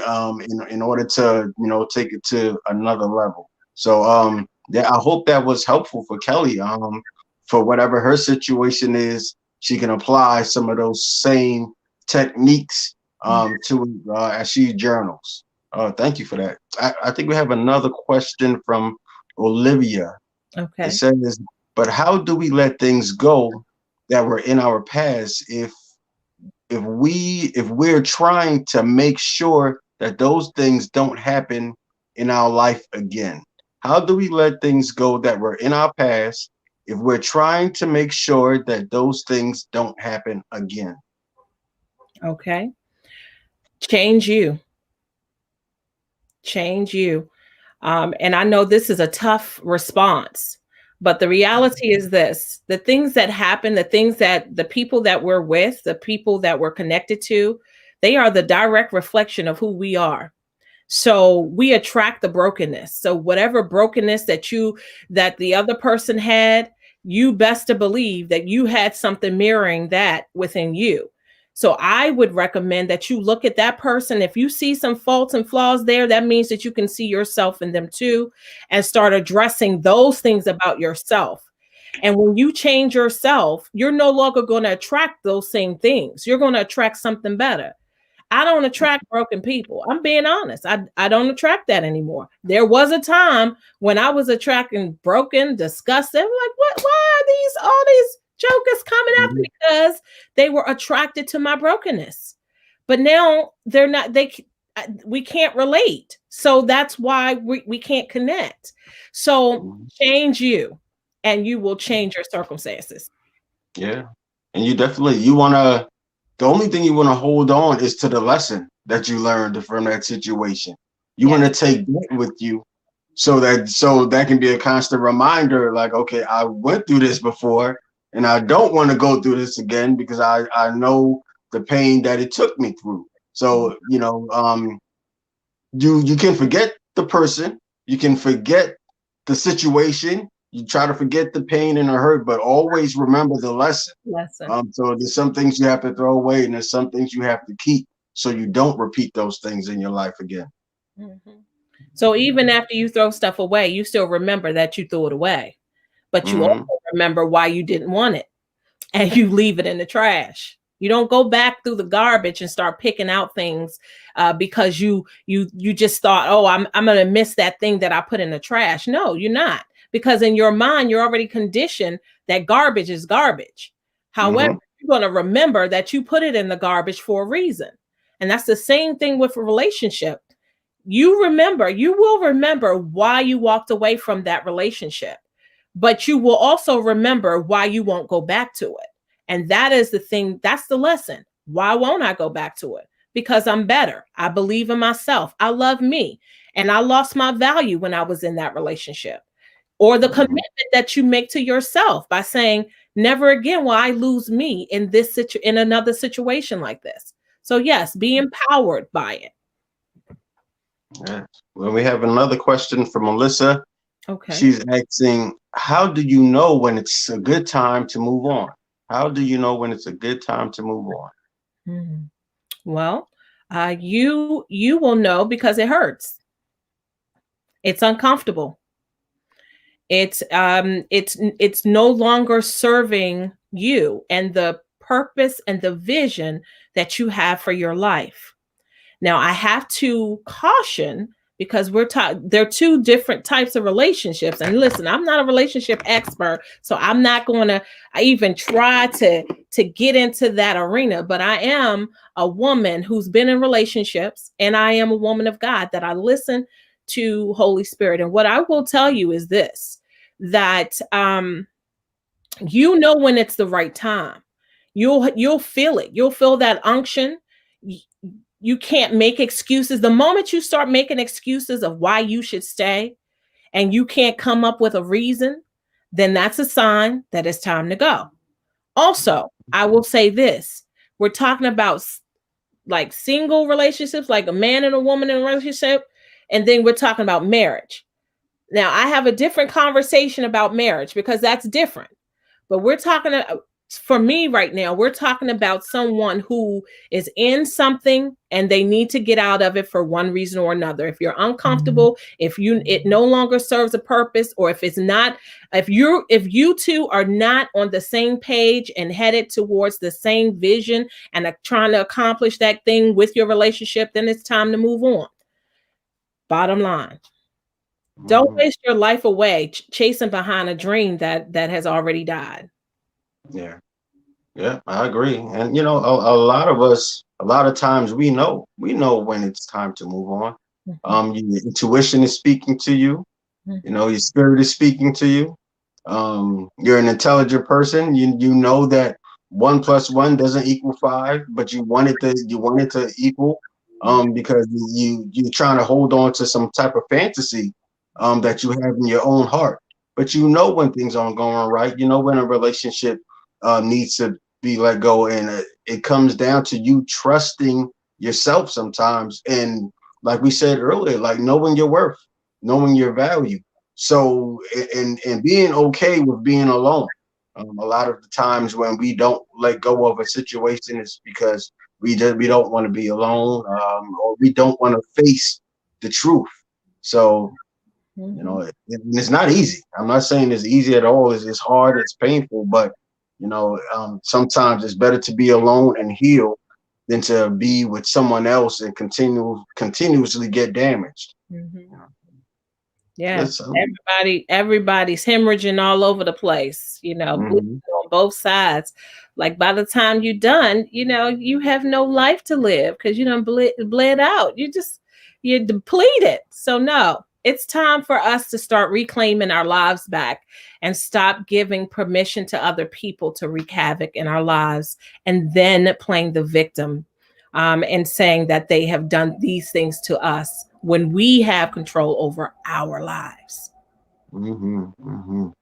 in order to take it to another level. So yeah, I hope that was helpful for Kelly. For whatever her situation is, she can apply some of those same techniques to as she journals. Thank you for that. I think we have another question from Olivia. It Okay. says, but how do we let things go that were in our past if we're trying to make sure that those things don't happen in our life again? How do we let things go that were in our past if we're trying to make sure that those things don't happen again? Okay. Change you. Change you. And I know this is a tough response, but the reality is this: the things that happen, the people that we're with, the people that we're connected to, they are the direct reflection of who we are. So we attract the brokenness. So whatever brokenness that the other person had, you best to believe that you had something mirroring that within you. So I would recommend that you look at that person. If you see some faults and flaws there, that means that you can see yourself in them too, and start addressing those things about yourself. And when you change yourself, you're no longer going to attract those same things. You're going to attract something better. I don't attract broken people. I'm being honest. I don't attract that anymore. There was a time when I was attracting broken, disgusted. I'm like, what? Why are all these jokers coming after Mhm. me? Because they were attracted to my brokenness. But now they're not. We can't relate. So that's why we can't connect. So Mhm. change you, and you will change your circumstances. Yeah. And you want to, the only thing you want to hold on is to the lesson that you learned from that situation. You want Yes. to take that with you so that can be a constant reminder like, okay, I went through this before and I don't want to go through this again because I know the pain that it took me through. So, you can forget the person, you can forget the situation, you try to forget the pain and the hurt, but always remember the lesson. Lesson. So there's some things you have to throw away, and there's some things you have to keep, so you don't repeat those things in your life again. Mhm. So even after you throw stuff away, you still remember that you threw it away, but you Hmm. also remember why you didn't want it, and you leave it in the trash. You don't go back through the garbage and start picking out things because you just thought, oh, I'm gonna miss that thing that I put in the trash. No, you're not, because in your mind you're already conditioned that garbage is garbage. However, Hmm. you're gonna remember that you put it in the garbage for a reason, and that's the same thing with a relationship. You will remember why you walked away from that relationship, but you will also remember why you won't go back to it. And that is the thing, that's the lesson. Why won't I go back to it? Because I'm better. I believe in myself. I love me. And I lost my value when I was in that relationship. Or the Hmm. commitment that you make to yourself by saying, never again will I lose me in in another situation like this. So yes, be empowered by it. Yeah. Well, we have another question from Melissa. Okay. She's asking, how do you know when it's a good time to move on? How do you know when it's a good time to move on? Mhm. Well, you will know because it hurts. It's uncomfortable. It's no longer serving you and the purpose and the vision that you have for your life. Now, I have to caution because they're two different types of relationships. And listen, I'm not a relationship expert, so I'm not going to even try to get into that arena, but I am a woman who's been in relationships, and I am a woman of God that I listen to Holy Spirit. And what I will tell you is this, that you know when it's the right time. You'll feel it. You'll feel that unction. You can't make excuses. The moment you start making excuses of why you should stay and you can't come up with a reason, then that's a sign that it's time to go. Also, I will say this, we're talking about like single relationships, like a man and a woman in a relationship, and then we're talking about marriage. Now, I have a different conversation about marriage because that's different. But for me right now, we're talking about someone who is in something and they need to get out of it for one reason or another. If you're uncomfortable, if it no longer serves a purpose, or if it's not, if you two are not on the same page and headed towards the same vision and are trying to accomplish that thing with your relationship, then it's time to move on. Bottom line. Don't Hmm. waste your life away chasing behind a dream that has already died. Yeah. Yeah, I agree. And a lot of us, a lot of times we know when it's time to move on. Mhm, Your intuition is speaking to you. mhm, Your spirit is speaking to you. You're an intelligent person. You know that 1 plus 1 doesn't equal 5, but you want it to equal, mhm, because you're trying to hold on to some type of fantasy, that you have in your own heart. But you know when things aren't going right. You know when a relationship needs to be let go, and it comes down to you trusting yourself sometimes, and like we said earlier, like knowing your worth, knowing your value. So and being okay with being alone. A lot of the times when we don't let go of a situation, it's because we don't want to be alone, or we don't want to face the truth. So Mhm. it's not easy. I'm not saying it's easy at all. It's hard. It's painful, but sometimes it's better to be alone and heal than to be with someone else and continuously get damaged. Mhm. You know, Yeah, that's everybody's hemorrhaging all over the place, bleeding mhm, on both sides. Like by the time you're done, you have no life to live because you done bled out. You're depleted. So no, it's time for us to start reclaiming our lives back and stop giving permission to other people to wreak havoc in our lives and then playing the victim, and saying that they have done these things to us when we have control over our lives. mhm, mhm.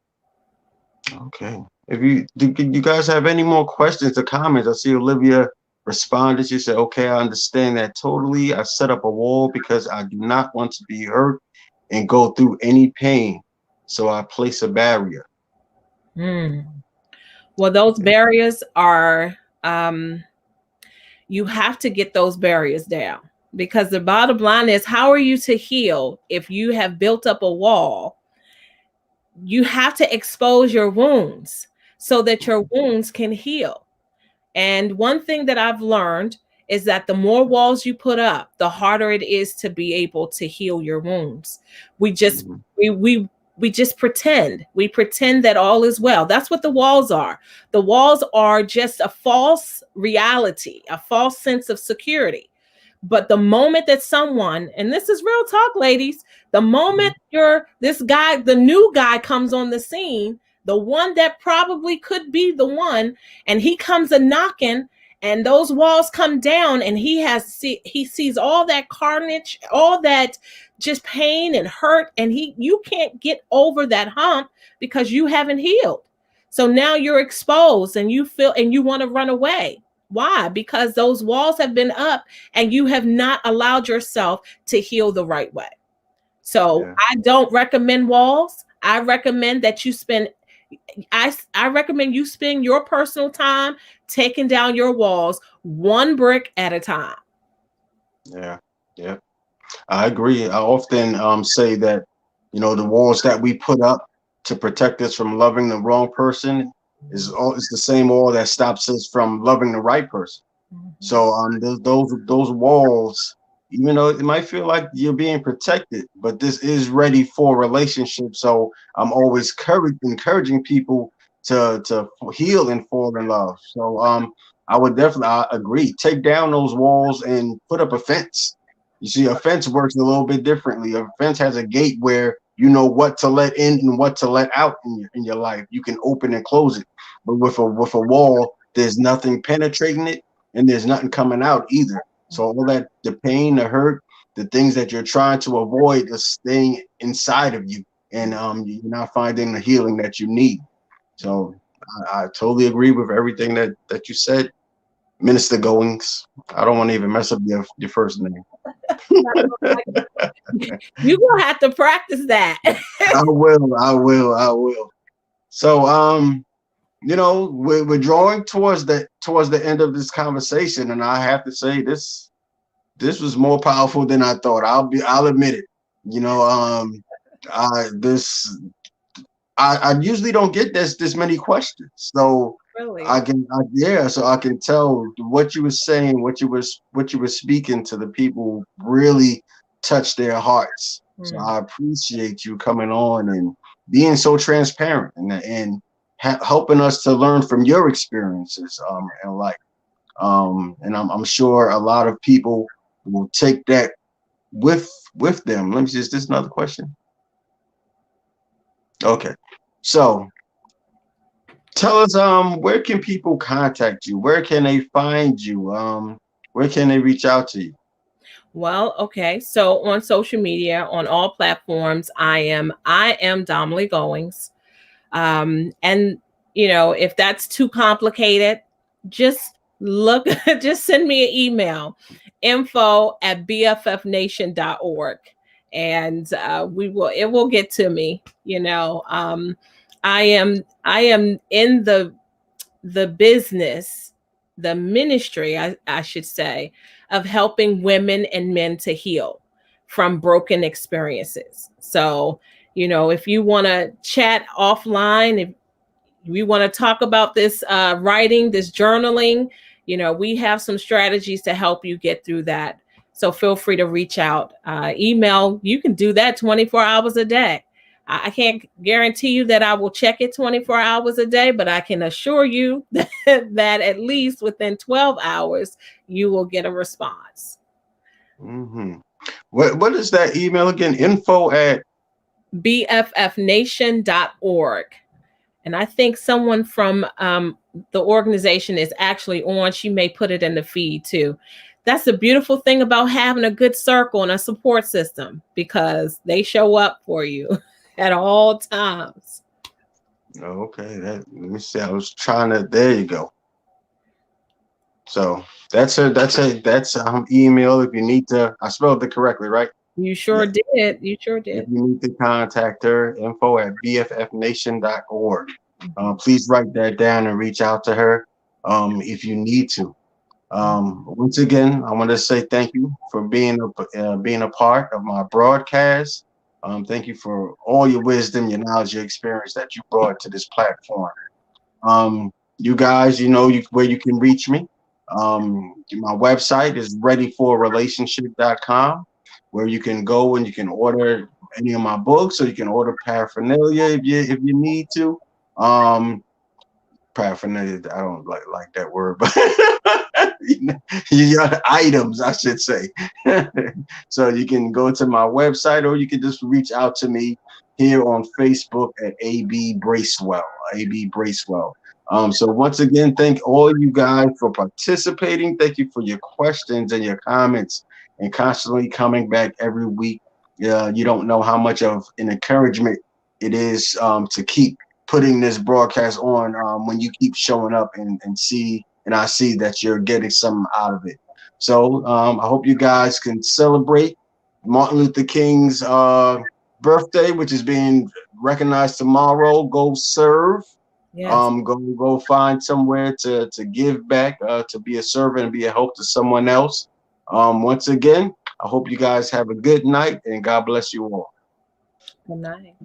Okay. If you guys have any more questions or comments, I see Olivia responded. She said, "Okay, I understand that totally. I set up a wall because I do not want to be hurt and go through any pain, so I place a barrier." Hmm. Well, those barriers are, um, you have to get those barriers down because the bottom line is, how are you to heal if you have built up a wall? You have to expose your wounds so that your wounds can heal. And one thing that I've learned is that the more walls you put up, the harder it is to be able to heal your wounds. We just Mhm, we just pretend. We pretend that all is well. That's what the walls are. The walls are just a false reality, a false sense of security. But the moment that someone, and this is real talk, ladies, the moment mhm, this guy, the new guy comes on the scene, the one that probably could be the one, and he comes a knocking, and those walls come down, and he sees all that carnage, all that just pain and hurt, and you can't get over that hump because you haven't healed. So now you're exposed, and you feel and you want to run away. Why? Because those walls have been up and you have not allowed yourself to heal the right way. So yeah, I don't recommend walls. I recommend that you spend I recommend you spend your personal time taking down your walls one brick at a time. yeah, yeah. I agree. I often say that, the walls that we put up to protect us from loving the wrong person is the same wall that stops us from loving the right person. Mhm. So those walls, even though it might feel like you're being protected, but this is ready for relationship. So I'm always encouraging people to heal and fall in love. So I would definitely agree. Take down those walls and put up a fence. You see, a fence works a little bit differently. A fence has a gate where you know what to let in and what to let out in your life. You can open and close it. But with a wall, there's nothing penetrating it and there's nothing coming out either. So all that the pain, the hurt, the things that you're trying to avoid is staying inside of you, and you're not finding the healing that you need. So I totally agree with everything that you said, Minister Goings. I don't want to even mess up your first name. You're gonna have to practice that. I will, I will, I will. So we're drawing towards the end of this conversation, and I have to say this was more powerful than I thought. I'll admit it. You know, I this I usually don't get this many questions, so Really. so I can tell what you were saying, what you were speaking to the people really touched their hearts. So Hmm. I appreciate you coming on and being so transparent and helping us to learn from your experiences in life. And I'm sure a lot of people will take that with them. Let me see, is this another question? Okay. So tell us where can people contact you? Where can they find you? Where can they reach out to you? Well, okay. So on social media, on all platforms, I am Domly Goings. And if that's too complicated, just look, just send me an email, info@bffnation.org, and it will get to me. I am in the business, the ministry, I should say, of helping women and men to heal from broken experiences. So, if you want to chat offline, if we want to talk about this writing, this journaling, we have some strategies to help you get through that. So feel free to reach out. Email, you can do that 24 hours a day. I can't guarantee you that I will check it 24 hours a day, but I can assure you that at least within 12 hours, you will get a response. Hmm. What is that email again? Info at bffnation.org. And I think someone from the organization is actually on. She may put it in the feed too. That's the beautiful thing about having a good circle and a support system, because they show up for you at all times. okay. Let me see. I was trying to. There you go. So that's email if you need to. I spelled it correctly, right? You Yeah. sure did. You sure If did. you need to contact her, info@bffnation.org. Please write that down and reach out to her if you need to. Once again, I want to say thank you for being a part of my broadcast. Thank you for all your wisdom, your knowledge, your experience that you brought to this platform. You guys, where you can reach me. My website is readyforrelationship.com, where you can go and you can order any of my books, or you can order paraphernalia if you need to. Um, Paraphernalia, I don't like that word, but your items, I should say. So you can go to my website, or you can just reach out to me here on Facebook at AB Bracewell. AB Bracewell. So once again, thank all you guys for participating. Thank you for your questions and your comments, and constantly coming back every week. You don't know how much of an encouragement it is to keep putting this broadcast on, when you keep showing up and I see that you're getting something out of it. So I hope you guys can celebrate Martin Luther King's birthday, which is being recognized tomorrow. Go serve. Yes. Go find somewhere to give back, to be a servant and be a help to someone else. Once again, I hope you guys have a good night, and God bless you all. Good night.